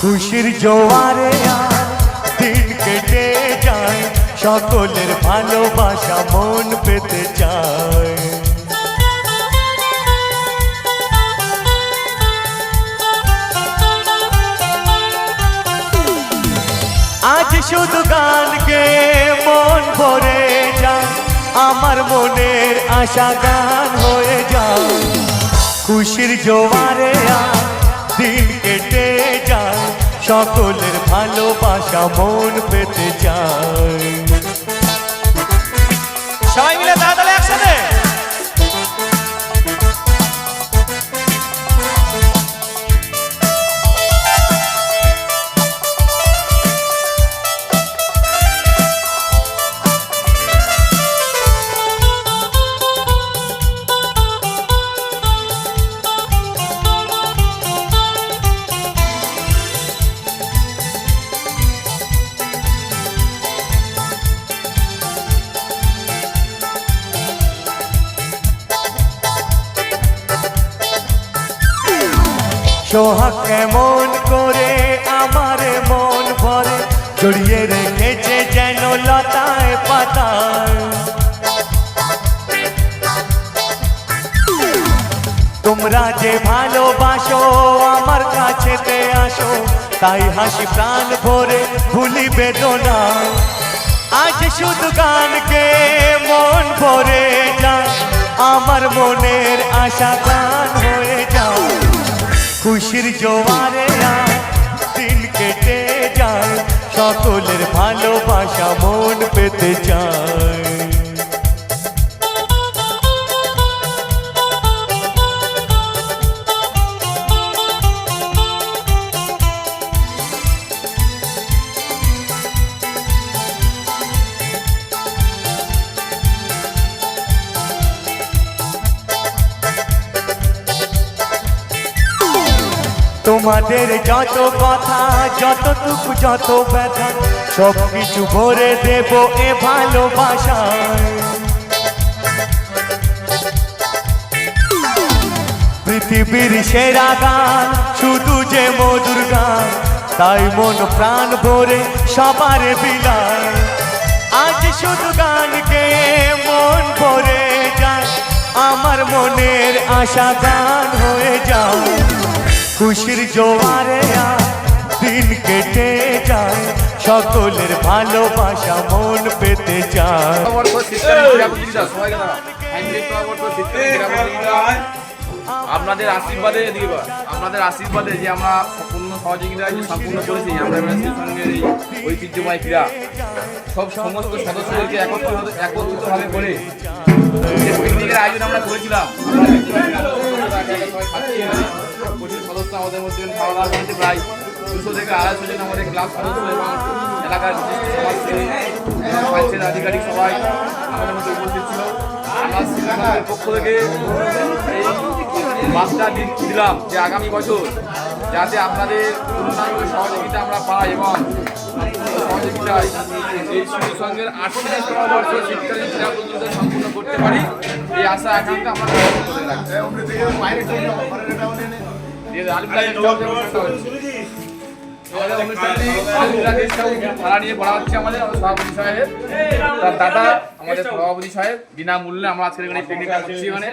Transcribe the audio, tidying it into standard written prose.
খুশির জোয়ারে দিন কেটে যায়, সকলের ভালোবাসা মন পেতে চায়। আজ শুধু গান গেয়ে মন ভরে যায়, আমার মনের আশা গান হয়ে যায়। খুশির জোয়ারে দিন কেটে যায়, সকলের ভালোবাসা মন পেতে চায়। সবাই মিলে তাড়াতাড়ি একসাথে। সোহাগ কেমন করে আমার মন ভরে, জড়িয়ে রেখেছে যেন লতায় পাতায়। তোমরা যে ভালোবাসো আমার কাছেতে আসো, তাই হাসি প্রাণ ভরে ভুলি বেদনা। আজ শুধু গান গেয়ে মন ভরে যায়, আমার মনের আশা গান হয়ে যায়। খুশির জোয়ারে দিন কেটে যায়, সকলের ভালোবাসা মন পেতে চায়। তোমাদের যত কথা, যতটুকু যত ব্যথা, সব কিছু ভরে দেব এ ভালোবাসায়। পৃথিবীর সেরা গান শুধু যে মধুর গান, তাই মন প্রাণ ভরে সবার বিলায়। আজ শুধু গান গেয়ে মন ভরে যায়, আমার মনের আশা গান হয়ে যায়। খুশির জোয়ারে দিন কেটে যায়, সকলের ভালোবাসা মন পেতে চায়। আপনাদের আশীর্বাদে যে আমরা সম্পূর্ণ সহযোগিতা সম্পূর্ণ করেছি, আমরা সঙ্গে ঐতিহ্যময় ক্রীড়া সমস্ত সদস্যদেরকে একত্রিতভাবে করে পিকনিকের আয়োজন আমরা করেছিলাম। প্রচুর সদস্য আমাদের মধ্যে খাওয়া দাওয়া করেছে, প্রায় 200 থেকে 250 জন আমাদের ক্লাব সদস্য এবং এলাকার সমাজসেবী আধিকারিক সবাই আমাদের মধ্যে উপস্থিত ছিল। আমরা পক্ষ থেকে এই মাসটা দিলাম যে আগামী বছর যাতে আপনাদের পূর্ণাঙ্গ সহযোগিতা আমরা পাই এবং সহযোগিতায় এই শিশু সংঘের 38তম বর্ষ শীতকালীন ক্রীড়া প্রতিযোগিতা সম্পূর্ণ করতে পারি, এই আশা একান্ত আমরা ভাড়া নিয়ে পড়া হচ্ছে আমাদের সভাপতি সাহেব, তার দাদা আমাদের সভাপতি সাহেব বিনামূল্যে আমরা আজকের এখানে টেকনিক্যাল করছি। মানে